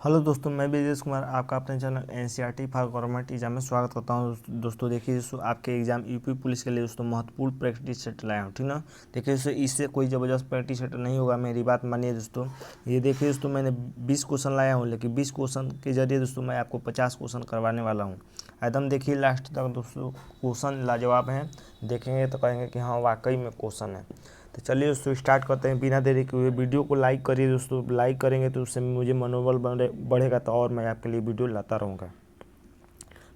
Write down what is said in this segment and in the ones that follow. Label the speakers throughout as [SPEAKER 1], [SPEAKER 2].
[SPEAKER 1] Hello दोस्तों, मैं ब्रिजेश कुमार आपका अपने channel NCERT for government exam में स्वागत करता हूं। दोस्तों देखिए दोस्तों, आपके एग्जाम यूपी पुलिस के लिए दोस्तों महत्वपूर्ण प्रैक्टिस सेट लाया हूं, ठीक ना। देखिए दोस्तों, इससे कोई ज़बरदस्त प्रैक्टिस सेट नहीं होगा, मेरी बात मानिए दोस्तों। ये देखिए दोस्तों, मैंने 20 क्वेश्चन लाया हूँ, लेकिन 20 क्वेश्चन के जरिए दोस्तों मैं आपको 50 क्वेश्चन करवाने वाला हूँ। एकदम देखिए लास्ट तक दोस्तों, क्वेश्चन लाजवाब हैं। देखेंगे तो कहेंगे कि हाँ वाकई में क्वेश्चन है। तो चलिए दोस्तों स्टार्ट करते हैं बिना देरी के हुए। वीडियो को लाइक करिए दोस्तों, लाइक करेंगे तो उससे मुझे मनोबल बढ़ेगा, तो और मैं आपके लिए वीडियो लाता रहूँगा।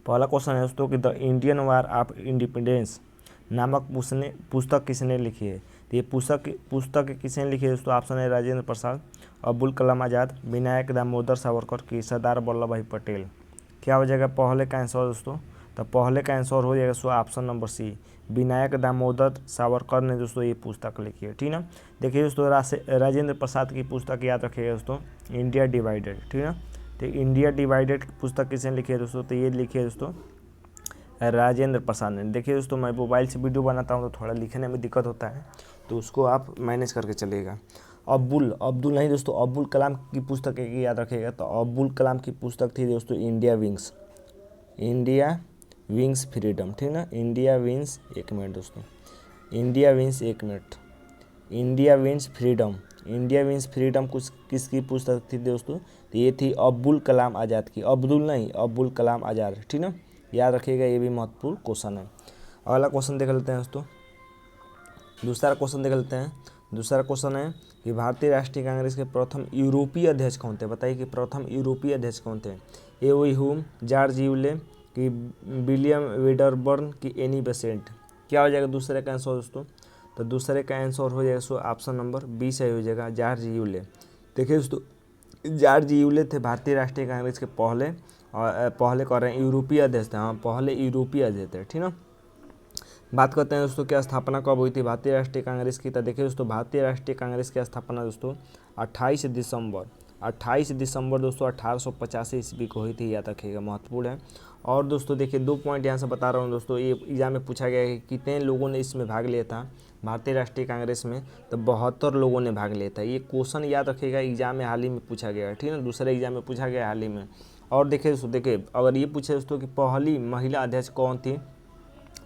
[SPEAKER 1] पहला क्वेश्चन है दोस्तों कि the Indian war of independence नामक पुस्तक किसने लिखी है। तो ये पुस्तक किसने लिखी है दोस्तों। ऑप्शन है राजेंद्र प्रसाद, अब्दुल कलाम आज़ाद, विनायक दामोदर सावरकर की सरदार वल्लभ भाई पटेल। क्या हो जाएगा पहले का आंसर दोस्तों। तो पहले का आंसर हो जाएगा दोस्तों option number C, Vinayak Damodar Savarkar ने दोस्तों ये पुस्तक लिखी है, ठीक ना। देखिए दोस्तों, राजेंद्र प्रसाद की पुस्तक याद रखिएगा दोस्तों, इंडिया डिवाइडेड, ठीक ना। तो इंडिया डिवाइडेड पुस्तक किसने लिखी है दोस्तों। तो ये लिखी है दोस्तों राजेंद्र प्रसाद ने। देखिए दोस्तों, मैं मोबाइल से वीडियो बनाता हूँ तो थोड़ा लिखने में दिक्कत होता है, तो उसको आप मैनेज करके चलिएगा। अब्दुल नहीं दोस्तों, अब्दुल कलाम की पुस्तक एक याद रखिएगा। तो अब्दुल कलाम की पुस्तक थी दोस्तों इंडिया विंग्स फ्रीडम, ठीक ना। इंडिया विंग्स, एक मिनट दोस्तों, इंडिया विंग्स, एक मिनट, इंडिया विंस फ्रीडम कुछ किसकी पुस्तक थी दोस्तों। तो ये थी अब्दुल कलाम आज़ाद की। अब्दुल नहीं, अब्दुल कलाम आज़ाद, ठीक ना। याद रखिएगा, ये भी महत्वपूर्ण क्वेश्चन है। अगला क्वेश्चन देख लेते हैं दोस्तों। दूसरा क्वेश्चन देख लेते हैं। दूसरा क्वेश्चन है कि भारतीय राष्ट्रीय कांग्रेस के प्रथम यूरोपीय अध्यक्ष कौन थे। बताइए कि प्रथम यूरोपीय अध्यक्ष कौन थे। ए वी हुम, जॉर्ज यूले कि विलियम वेडरबर्न की एनी बेसेंट। क्या हो जाएगा दूसरे का आंसर दोस्तों। तो दूसरे का आंसर हो जाएगा ऑप्शन नंबर बी सही हो जाएगा, जॉर्ज यूले। देखिए दोस्तों, जॉर्ज यूले थे भारतीय राष्ट्रीय कांग्रेस के पहले कर रहे हैं यूरोपीय अध्यक्ष थे। हाँ, पहले यूरोपीय अध्यक्ष थे, ठीक ना। बात करते हैं दोस्तों कि स्थापना कब हुई थी भारतीय राष्ट्रीय कांग्रेस की। तो देखिए दोस्तों, भारतीय राष्ट्रीय कांग्रेस की स्थापना दोस्तों 28 दिसंबर दोस्तों 1885 ईस्वी को हुई थी, याद रखिएगा, महत्वपूर्ण है। और दोस्तों देखिए, 2 पॉइंट यहाँ से बता रहा हूँ दोस्तों। ये एग्जाम में पूछा गया है कि कितने लोगों ने इसमें भाग लिया था भारतीय राष्ट्रीय कांग्रेस में। तो 72 लोगों ने भाग लिया था। ये क्वेश्चन याद रखिएगा, एग्जाम में हाल ही में पूछा गया है, ठीक है ना। दूसरे एग्जाम में पूछा गया हाल ही में। और देखिए दोस्तों, देखिए अगर ये पूछे दोस्तों कि पहली महिला अध्यक्ष कौन थी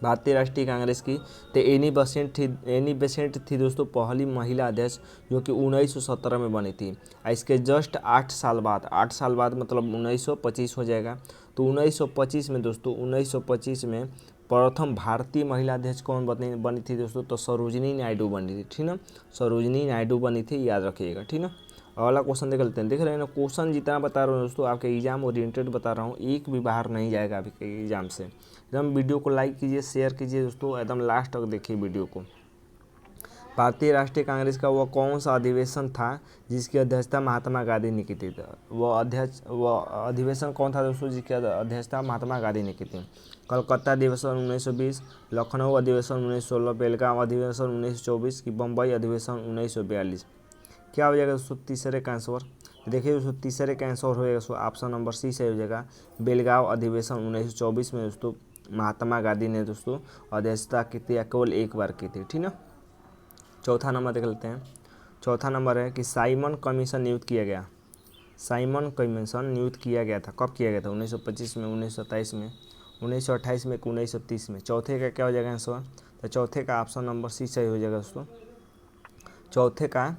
[SPEAKER 1] भारतीय राष्ट्रीय कांग्रेस की, तो एनी बेसेंट थी दोस्तों पहली महिला अध्यक्ष, जो कि 1917 में बनी थी। इसके जस्ट 8 साल बाद मतलब 1925 हो जाएगा। तो 1925 में दोस्तों, 1925 में प्रथम भारतीय महिला अध्यक्ष कौन बनी थी दोस्तों। तो सरोजिनी नायडू बनी थी, ठीक ना। सरोजिनी नायडू बनी थी, याद रखिएगा, ठीक ना। अगला क्वेश्चन देख लेते हैं। देख रहे हैं ना, क्वेश्चन जितना बता रहा हूँ दोस्तों, आपके एग्जाम ओरिएंटेड बता रहा हूँ, एक भी बाहर नहीं जाएगा आपके एग्जाम से। एकदम वीडियो को लाइक कीजिए, शेयर कीजिए दोस्तों, एकदम लास्ट तक देखिए वीडियो को। भारतीय राष्ट्रीय कांग्रेस का वह कौन सा अधिवेशन था जिसकी अध्यक्षता महात्मा गांधी ने की थी। वह अधिवेशन कौन था दोस्तों जिसकी अध्यक्षता महात्मा गांधी ने की थी। कलकत्ता अधिवेशन 1920, लखनऊ अधिवेशन 1916, बेलगाम अधिवेशन 1924 की बम्बई अधिवेशन 1942। क्या हो जाएगा दोस्तों तीसरे का आंसर। देखिए दोस्तों, तीसरे का आंसर हो जाएगा ऑप्शन नंबर सी से हो जाएगा, बेलगांव अधिवेशन 1924 में दोस्तों महात्मा गांधी ने दोस्तों अध्यक्षता की थी, केवल एक बार की थी, ठीक ना। चौथा नंबर देख लेते हैं। चौथा नंबर है कि साइमन कमीशन नियुक्त किया गया। साइमन कमीशन नियुक्त किया गया था, कब किया गया था। 1925 में, 1927 में, 1928 में, 1930 में। चौथे का क्या हो जाएगा आंसर। तो चौथे का ऑप्शन नंबर सी सही हो जाएगा दोस्तों। चौथे का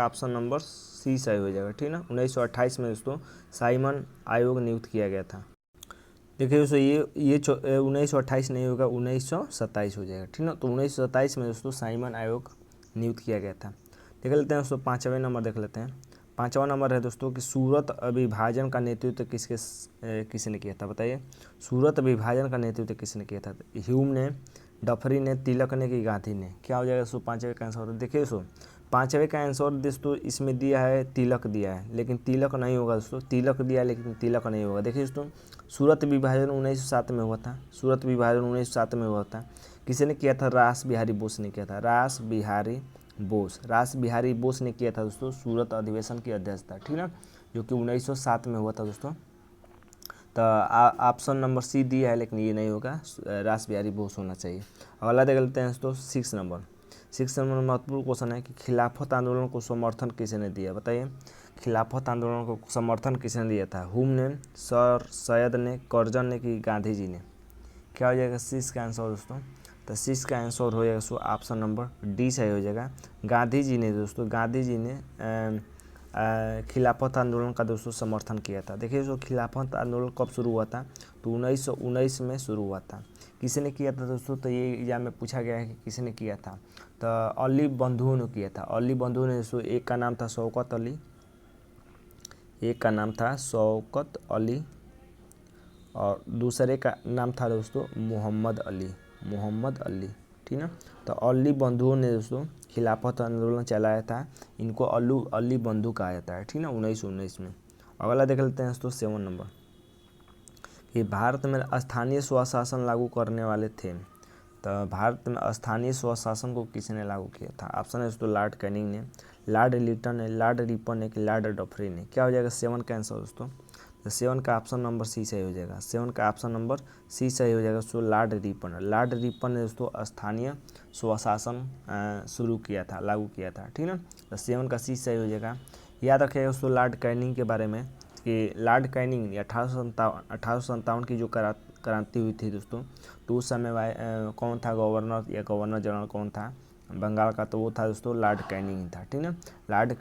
[SPEAKER 1] ऑप्शन नंबर सी सही हो जाएगा, ठीक ना। 1928 में दोस्तों साइमन आयोग नियुक्त किया गया था। देखिए दोस्तों, ये 1928 नहीं होगा, 1927 हो जाएगा, ठीक ना। तो 1927 में दोस्तों साइमन आयोग नियुक्त किया गया था। देख लेते हैं दोस्तों, पाँचवें नंबर देख लेते हैं। पाँचवा नंबर है दोस्तों कि सूरत विभाजन का नेतृत्व किसने किया था। बताइए, सूरत विभाजन का नेतृत्व किसने किया था। ह्यूम ने, डफरी ने, तिलक ने कि गांधी ने। क्या हो जाएगा दोस्तों पाँचवें का आंसर। देखिए दोस्तों, पाँचवें का आंसर दोस्तों इसमें दिया है तिलक दिया है, लेकिन तिलक नहीं होगा दोस्तों। तिलक दिया है लेकिन तिलक नहीं होगा। देखिए दोस्तों, सूरत विभाजन 1907 में हुआ था। सूरत विभाजन 1907 में हुआ था। किसने किया था। रास बिहारी बोस ने किया था। रास बिहारी बोस ने किया था दोस्तों सूरत अधिवेशन की अध्यक्षता, ठीक ना, जो कि 1907 में हुआ था दोस्तों। तो ऑप्शन नंबर सी दिया है लेकिन ये नहीं होगा, रास बिहारी बोस होना चाहिए। अगला देख लेते हैं दोस्तों, 6 नंबर महत्वपूर्ण क्वेश्चन है कि खिलाफत आंदोलन को समर्थन किसने दिया। बताइए, खिलाफत आंदोलन को समर्थन किसने दिया था? हुम ने, सर सैयद ने, कर्जन ने कि गांधी जी ने? क्या हो जाएगा सी का आंसर दोस्तों? तो सी का आंसर हो जाएगा सो ऑप्शन नंबर डी सही हो जाएगा। गांधी जी ने दोस्तों, गांधी जी ने खिलाफत आंदोलन का दोस्तों समर्थन किया था। देखिए दोस्तों, खिलाफत आंदोलन कब शुरू हुआ था? तो 1919 में शुरू हुआ था। किसने किया था दोस्तों? तो ये एग्जाम में पूछा गया है कि किसने किया था। तो अली बंधुओं ने किया था। अली बंधुओं ने दोस्तों, एक का नाम था शौकत अली, एक का नाम था शौकत अली और दूसरे का नाम था दोस्तों मोहम्मद अली, मोहम्मद अली, ठीक ना। तो अली बंधुओं ने दोस्तों खिलाफत आंदोलन चलाया था। इनको अली बंधु कहा जाता है, ठीक ना, 1919 में। अगला देख लेते हैं दोस्तों 7 नंबर कि भारत में स्थानीय स्वशासन लागू करने वाले थे। तो भारत में स्थानीय स्वशासन को किसने लागू किया था? ऑप्शन है दोस्तों लॉर्ड कैनिंग ने, लॉर्ड लिटन ने, लॉर्ड रिपन ने कि लॉर्ड डफरी ने? क्या हो जाएगा 7 का आंसर दोस्तों? तो 7 का ऑप्शन नंबर सी सही हो जाएगा। 7 का ऑप्शन नंबर सी सही हो जाएगा दोस्तों, लॉर्ड रिपन। लॉर्ड रिपन ने दोस्तों स्थानीय स्वशासन शुरू किया था, लागू किया था, ठीक ना। तो 7 का सी सही हो जाएगा। याद रखिएगा दोस्तों लॉर्ड कैनिंग के बारे में कि लॉर्ड कैनिंग ने 1857 की जो क्रांति हुई थी दोस्तों, तो उस समय कौन था गवर्नर या गवर्नर जनरल कौन था बंगाल का? तो वो था दोस्तों लॉर्ड कैनिंग था, ठीक ना। लॉर्ड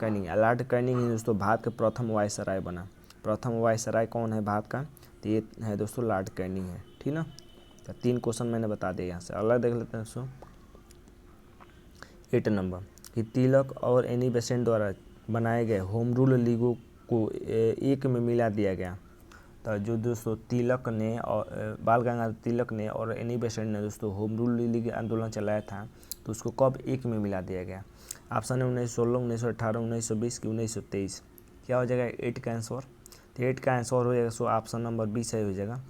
[SPEAKER 1] कैनिंग ही दोस्तों भारत के प्रथम वायसराय बना। प्रथम वायसराय कौन है भारत का? तो ये है दोस्तों लॉर्ड कैनिंग है, ठीक ना। तो 3 क्वेश्चन मैंने बता दिया यहाँ से। अगला देख लेते हैं दोस्तों 8 नंबर कि तिलक और एनी बेसेंट द्वारा बनाए गए होम रूल लीगों को एक में मिला दिया गया। तो जो दोस्तों तिलक ने और बाल गंगाधर तिलक ने और एनी बेसेंट ने दोस्तों होम रूल लीग आंदोलन चलाया था, तो उसको कब एक में मिला दिया गया? ऑप्शन है 1916, 1918, 1920 की 1923? क्या हो जाएगा 8 का आंसर? तो 8 का आंसर हो जाएगा सो ऑप्शन नंबर बी सही हो जाएगा,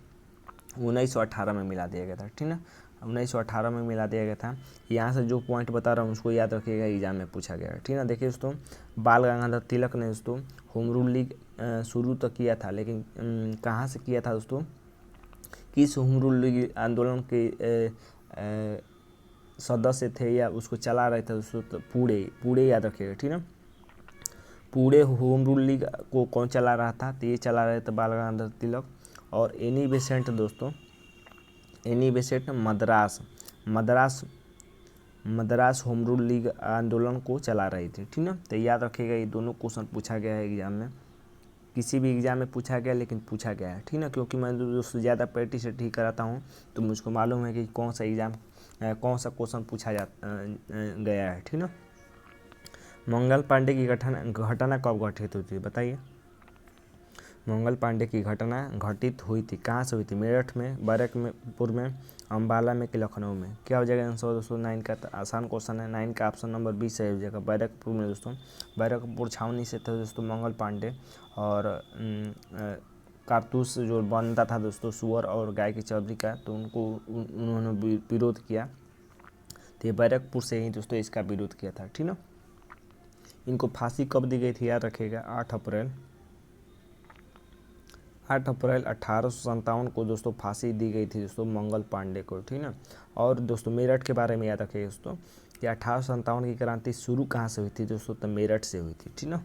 [SPEAKER 1] 1918 में मिला दिया गया था, ठीक ना। 1918 में मिला दिया गया था। यहाँ से जो पॉइंट बता रहा हूँ उसको याद रखिएगा, एग्जाम में पूछा गया है, ठीक ना। देखिए दोस्तों, बाल गंगाधर तिलक ने दोस्तों होम रूल लीग शुरू तो किया था, लेकिन कहाँ से किया था दोस्तों? किस होम रूल लीग आंदोलन के सदस्य थे या उसको चला रहे थे दोस्तों? तो पूरे याद रखिएगा, ठीक ना। पूरे होम रूल लीग को कौन चला रहा था? तो ये चला रहे थे बाल गंगाधर तिलक। और एनी बेसेंट दोस्तों, Annie Besant Madras home rule league आंदोलन को चला रही थी, ठीक ना। तो याद रखिएगा, ये दोनों क्वेश्चन पूछा गया है एग्जाम में, किसी भी एग्जाम में पूछा गया, लेकिन पूछा गया है, ठीक ना। क्योंकि मैं दोस्तों ज़्यादा प्रैक्टिस ठीक कराता हूँ, तो मुझको मालूम है कि कौन सा एग्जाम कौन सा क्वेश्चन पूछा गया है, ठीक ना। मंगल पांडे की घटना कब घटित हुई थी बताइए? मंगल पांडे की घटना घटित हुई थी, कहाँ से हुई थी? मेरठ में, बैरकपुर में, अम्बाला में कि लखनऊ में? क्या हो जाएगा आंसर दोस्तों? 9 का आसान क्वेश्चन है, 9 का ऑप्शन नंबर बी सही हो जाएगा, बैरकपुर में दोस्तों। बैरकपुर छावनी से थे दोस्तों मंगल पांडे, और कारतूस जो बनता था दोस्तों सुअर और गाय की चर्बी का, तो उन्होंने विरोध किया। तो ये बैरकपुर से ही दोस्तों इसका विरोध किया था, ठीक ना। इनको फांसी कब दी गई थी याद रखिएगा? 8 अप्रैल 1857 को दोस्तों फांसी दी गई थी दोस्तों मंगल पांडे को, ठीक ना। और दोस्तों मेरठ के बारे में याद रखिए दोस्तों कि 1857 की क्रांति शुरू कहाँ से हुई थी दोस्तों? तो मेरठ से हुई थी, ठीक ना।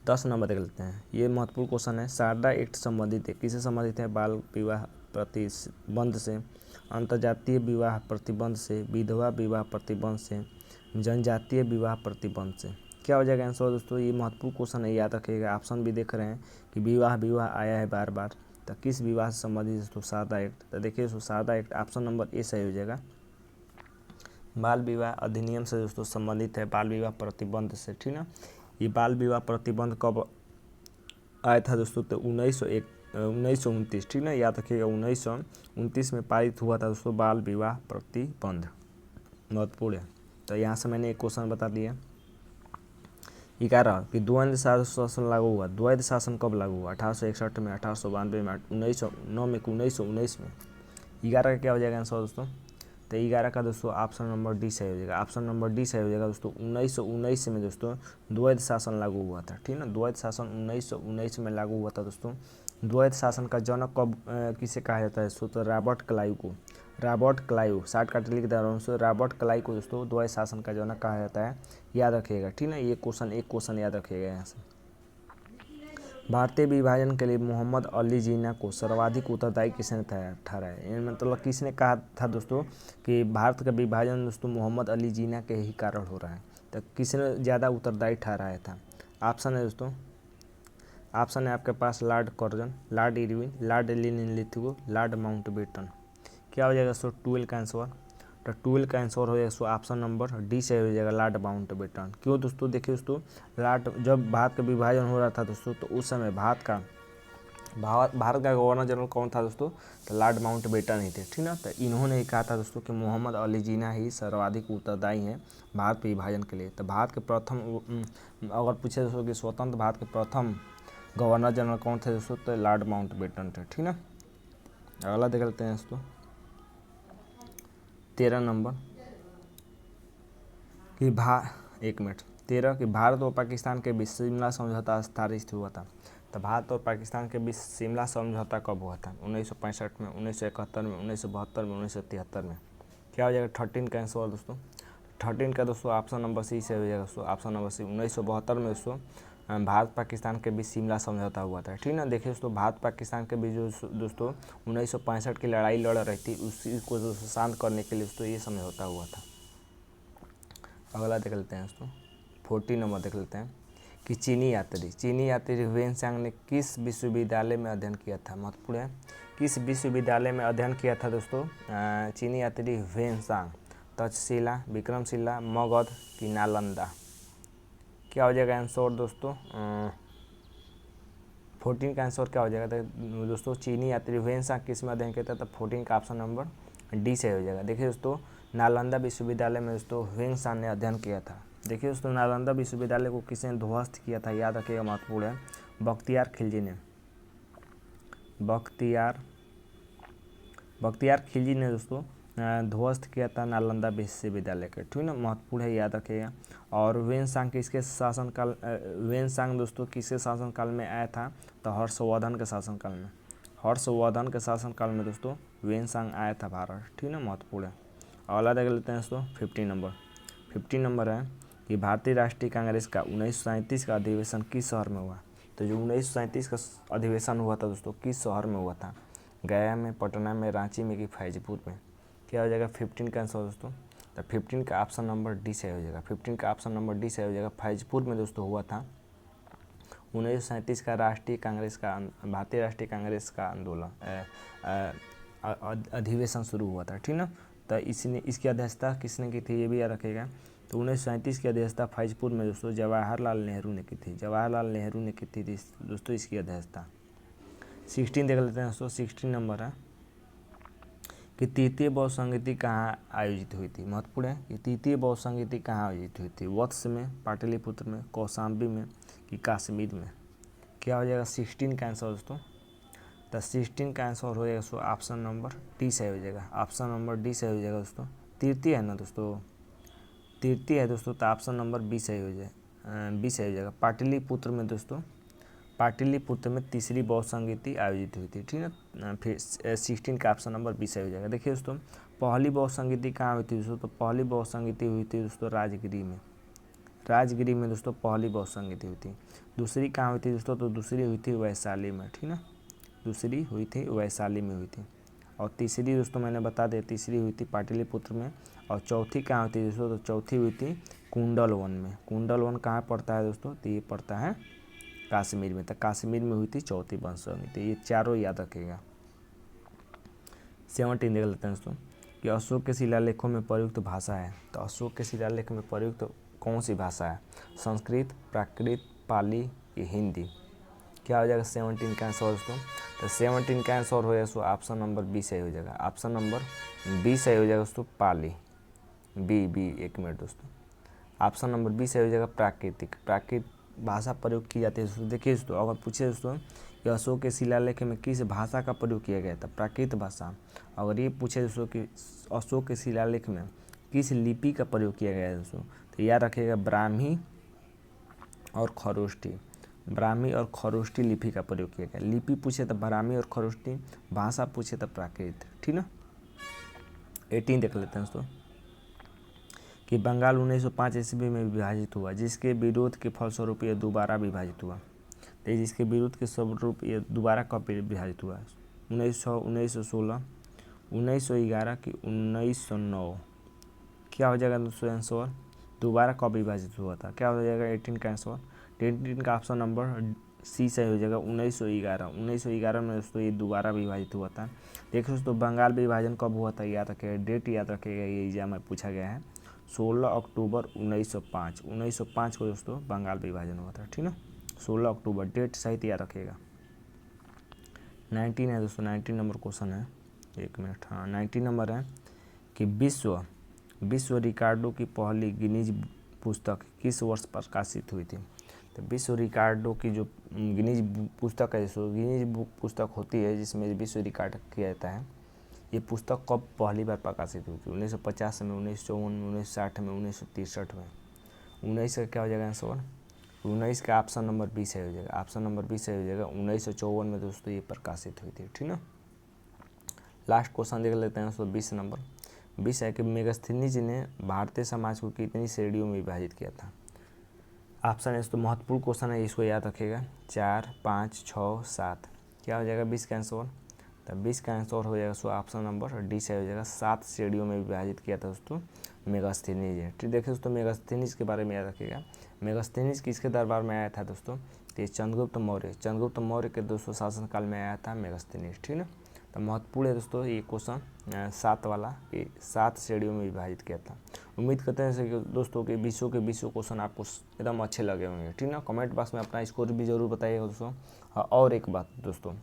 [SPEAKER 1] 10 नंबर देख लेते हैं, ये महत्वपूर्ण क्वेश्चन है। शारदा एक्ट संबंधित है, किससे संबंधित है? बाल विवाह प्रतिबंध से, अंतर्जातीय विवाह प्रतिबंध से, विधवा विवाह प्रतिबंध से, जनजातीय विवाह प्रतिबंध से? क्या हो जाएगा आंसर दोस्तों? ये महत्वपूर्ण क्वेश्चन है, याद रखिएगा। ऑप्शन भी देख रहे हैं कि विवाह आया है बार बार, तो किस विवाह से संबंधित दोस्तों? शारदा एक्ट। तो देखिए दोस्तों Sharda act option number A सही हो जाएगा, बाल विवाह अधिनियम से दोस्तों संबंधित है, बाल विवाह प्रतिबंध से, ठीक ना। ये बाल विवाह प्रतिबंध कब आया था दोस्तों? तो 1929, ठीक ना, याद रखिएगा 1929 में पारित हुआ था दोस्तों बाल विवाह प्रतिबंध, महत्वपूर्ण है। तो यहाँ से मैंने एक क्वेश्चन बता दिया। 11 कि द्वंद्व शासन लागू हुआ, द्वैध शासन कब लागू हुआ? 1861 में, 1892 में, 1909 में, 1919 में? 11 का क्या हो जाएगा आंसर दोस्तों? तो 11 का दोस्तों ऑप्शन नंबर डी सही हो जाएगा, ऑप्शन नंबर डी सही हो जाएगा दोस्तों। 1919 में दोस्तों द्वैध शासन लागू हुआ था, ठीक ना। द्वैध शासन 1919 में लागू हुआ था दोस्तों। द्वैध शासन का जनक कब किसे कहा जाता है? तो रॉबर्ट क्लाइव को, रॉबर्ट क्लाइव, शॉर्टकट लिख दे रहा हूँ दोस्तों, रॉबर्ट क्लाइव को दोस्तों द्वैध शासन का जो ना कहा जाता है, याद रखिएगा, ठीक ना। ये एक क्वेश्चन याद रखिएगा यहाँ से। भारतीय विभाजन के लिए मोहम्मद अली जिन्ना को सर्वाधिक उत्तरदायी किसने ठहराया? मतलब किसने कहा था दोस्तों कि भारत का विभाजन दोस्तों मोहम्मद अली जिन्ना के ही कारण हो रहा है? तो किसने ज़्यादा उत्तरदायी ठहराया था? ऑप्शन है दोस्तों, ऑप्शन है आपके पास Lord Curzon, Lord Irwin, Lord Linlithgow, Lord Mountbatten. क्या हो जाएगा दोस्तों 12 का आंसर? तो 12 का आंसर हो जाएगा ऑप्शन नंबर डी से हो जाएगा लॉर्ड माउंटबेटन। क्यों दोस्तों? देखिए दोस्तों, जब भारत का विभाजन हो रहा था दोस्तों, तो उस समय भारत का गवर्नर जनरल कौन था दोस्तों? तो लॉर्ड माउंटबेटन ही थे, ठीक ना। तो इन्होंने ही कहा था दोस्तों कि मोहम्मद अली जिन्ना ही सर्वाधिक उत्तरदायी हैं भारत के विभाजन के लिए। तो भारत के प्रथम, अगर पूछे दोस्तों कि स्वतंत्र भारत के प्रथम गवर्नर जनरल कौन थे दोस्तों? तो लॉर्ड माउंटबेटन थे, ठीक ना। अगला देख लेते हैं दोस्तों 13 नंबर कि 13 कि भारत और पाकिस्तान के बीच शिमला समझौता स्थापित हुआ था। तो भारत और पाकिस्तान के बीच शिमला समझौता कब हुआ था? 1965 में, 1971 में, 1972 में, 1973 में। क्या हो जाएगा 13 का आंसर दोस्तों? 13 का दोस्तों ऑप्शन नंबर सी से हो जाएगा दोस्तों, ऑप्शन नंबर सी। 1972 में दोस्तों भारत पाकिस्तान के बीच शिमला समझौता हुआ था, ठीक ना। देखिए दोस्तों, भारत पाकिस्तान के बीच जो दोस्तों 1965 की लड़ाई लड़ रही थी, उसी को दोस्तों शांत करने के लिए दोस्तों ये समझौता हुआ था। अगला देख लेते हैं दोस्तों 14 नंबर देख लेते हैं कि चीनी यात्री ह्वेनसांग ने किस विश्वविद्यालय में अध्ययन किया था? महत्वपूर्ण है, किस विश्वविद्यालय में अध्ययन किया था दोस्तों चीनी यात्री ह्वेनसांग? तक्षशिला, विक्रमशिला, मगध की नालंदा? क्या हो जाएगा आंसर दोस्तों? 14 का आंसर क्या हो जाएगा दोस्तों? चीनी यात्री ह्वेनसांग किस में अध्ययन किया था? तो 14 का ऑप्शन नंबर डी से हो जाएगा। देखिए दोस्तों, नालंदा विश्वविद्यालय में दोस्तों ह्वेनसांग ने अध्ययन किया था। देखिए दोस्तों, नालंदा विश्वविद्यालय को किसने ध्वस्त किया था? याद रखिएगा, महत्वपूर्ण है। बख्तियार खिलजी ने दोस्तों ध्वस्त किया था नालंदा विश्वविद्यालय के, ठीक ना। महत्वपूर्ण है, याद रखिएगा। और ह्वेनसांग किसके शासनकाल ह्वेनसांग दोस्तों किसके शासनकाल में आया था? तो हर्षवर्धन के शासनकाल में। हर्षवर्धन के शासनकाल में दोस्तों ह्वेनसांग आया था भारत, ठीक ना। महत्वपूर्ण है। अगला देख लेते हैं दोस्तों 15 नंबर है कि भारतीय राष्ट्रीय कांग्रेस का 1937 का अधिवेशन किस शहर में हुआ? तो जो 1937 का अधिवेशन हुआ था दोस्तों, किस शहर में हुआ था? गया में, पटना में, रांची में कि फैजपुर में? क्या हो जाएगा 15 का आंसर दोस्तों? तो 15 का ऑप्शन नंबर डी से हो जाएगा। 15 का ऑप्शन नंबर डी से हो जाएगा, फैजपुर में दोस्तों हुआ था 1937 का भारतीय राष्ट्रीय कांग्रेस का आंदोलन अधिवेशन शुरू हुआ था, ठीक ना। तो इसकी अध्यक्षता किसने की थी? ये भी याद रखेगा। तो 1937 की अध्यक्षता फैजपुर में दोस्तों जवाहरलाल नेहरू ने की थी। जवाहरलाल नेहरू ने की थी दोस्तों इसकी अध्यक्षता। 16 देख लेते हैं दोस्तों। 16 नंबर है कि तृतीय बौद्ध संगीति कहाँ आयोजित हुई थी? महत्वपूर्ण है कि तृतीय बौद्ध संगीति कहाँ आयोजित हुई थी? वत्स में, पाटलिपुत्र में, कौशाम्बी में कि कश्मीर में? क्या हो जाएगा 16 का आंसर दोस्तों? तो 16 का आंसर हो जाएगा दोस्तों ऑप्शन नंबर डी से हो जाएगा। ऑप्शन नंबर डी से हो जाएगा दोस्तों। तृतीय है ना दोस्तों, तृतीय है दोस्तों, तो ऑप्शन नंबर बी से हो जाएगा। पाटलिपुत्र में दोस्तों, पाटलिपुत्र में तीसरी बौद्ध संगीति आयोजित हुई थी, ठीक है। फिर 16 का ऑप्शन नंबर बी से हो जाएगा। देखिए दोस्तों, पहली बौद्ध संगीति कहाँ हुई थी दोस्तों? तो पहली बौद्ध संगीति हुई थी दोस्तों राजगिरी में दोस्तों पहली बौद्ध संगीति हुई थी। दूसरी कहाँ हुई थी दोस्तों? तो दूसरी हुई थी वैशाली में, ठीक ना। दूसरी हुई थी वैशाली में हुई थी। और तीसरी दोस्तों मैंने बता दिया, तीसरी हुई थी पाटलिपुत्र में। और चौथी कहाँ हुई थी दोस्तों? तो चौथी हुई थी कुंडलवन में। कुंडलवन कहाँ पड़ता है दोस्तों? तो ये पड़ता है कश्मीर में। तो कश्मीर में हुई थी चौथी बौद्ध संगीति। ये चारों याद रखेगा। 17 देख लेते हैं दोस्तों कि अशोक के शिलालेखों में प्रयुक्त भाषा है। तो अशोक के शिलालेख में प्रयुक्त कौन सी भाषा है? संस्कृत, प्राकृत, पाली या हिंदी? क्या हो जाएगा 17 का आंसर दोस्तों? तो 17 का आंसर हो जाएगा ऑप्शन नंबर बी से हो जाएगा। ऑप्शन नंबर बी से हो जाएगा दोस्तों पाली। बी एक मिनट दोस्तों, ऑप्शन नंबर बी से हो जाएगा प्राकृत भाषा प्रयोग की जाती है दोस्तों। देखिए दोस्तों, अगर पूछे दोस्तों कि अशोक के शिलालेख में किस भाषा का प्रयोग किया गया था? प्राकृत भाषा। अगर ये पूछे दोस्तों कि अशोक के शिलालेख में किस लिपि का प्रयोग किया गया है दोस्तों, तो याद रखिएगा ब्राह्मी और खरोष्टी लिपि का प्रयोग किया गया। लिपि पूछे तो ब्राह्मी और खरोष्टी, भाषा पूछे तो प्राकृत, ठीक ना। 18 देख लेते हैं दोस्तों कि बंगाल 1905 ईस्वी में विभाजित हुआ, जिसके विरोध के फलस्वरूप यह दोबारा विभाजित हुआ। तो जिसके विरोध के स्वरूप ये दोबारा कब विभाजित हुआ? 1900, 1916, 1911 की 1909? क्या हो जाएगा दोस्तों आंसर? दोबारा कब विभाजित हुआ था? क्या हो जाएगा 18 का आंसर? 18 का ऑप्शन नंबर सी सही हो जाएगा 1911। 1911 में दोस्तों ये दोबारा विभाजित हुआ था। देखिए दोस्तों बंगाल विभाजन कब हुआ था याद रखिएगा, डेट याद रखिएगा, ये एग्जाम में पूछा गया है 16 अक्टूबर 1905। 1905 को दोस्तों बंगाल विभाजन हुआ था, ठीक ना, 16 अक्टूबर, डेट सहित याद रखिएगा। 19 है दोस्तों, 19 नंबर क्वेश्चन है, एक मिनट, हाँ 19 नंबर है कि विश्व रिकॉर्डों की पहली गिनीज पुस्तक किस वर्ष प्रकाशित हुई थी? तो विश्व रिकॉर्डों की जो गिनीज पुस्तक है, गिनीज पुस्तक होती है जिसमें विश्व रिकॉर्ड किया जाता है, ये पुस्तक कब पहली बार प्रकाशित हुई थी? 1950 में, 1954 में, 1960 में, 1963 में? 19 का क्या हो जाएगा आंसर? 19 का ऑप्शन नंबर 20 हो जाएगा, ऑप्शन नंबर 20 हो जाएगा। 1954 में दोस्तों ये प्रकाशित हुई थी, ठीक ना। लास्ट क्वेश्चन देख लेते हैं दोस्तों 20 नंबर। 20 है कि मेगास्थनीज ने भारतीय समाज को कितनी श्रेणियों में विभाजित किया था? ऑप्शन है दोस्तों, महत्वपूर्ण क्वेश्चन है, इसको याद रखिएगा, 4, 5, 6, 7। क्या हो जाएगा 20 का आंसर? तो 20 का आंसर हो जाएगा सो ऑप्शन नंबर डी से हो जाएगा, 7 श्रेणियों में विभाजित किया था दोस्तों मेगास्थनीज है। ठीक, देखिए दोस्तों मेगास्थनीज के बारे में याद रखिएगा। मेगास्थनीज किसके दरबार में आया था दोस्तों? तो चंद्रगुप्त मौर्य के दोस्तों शासनकाल में आया था मेगास्थनीज, ठीक ना। तो महत्वपूर्ण है दोस्तों ये क्वेश्चन 7 वाला, ये 7 श्रेणियों में विभाजित किया था। उम्मीद करते हैं कि दोस्तों के 20 क्वेश्चन आपको एकदम अच्छे लगे होंगे, ठीक ना। कमेंट बॉक्स में अपना स्कोर भी जरूर बताइएगा दोस्तों। और एक बात दोस्तों,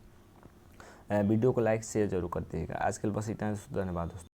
[SPEAKER 1] वीडियो को लाइक शेयर जरूर कर दीजिएगा। आज के लिए बस इतना, धन्यवाद दोस्तों।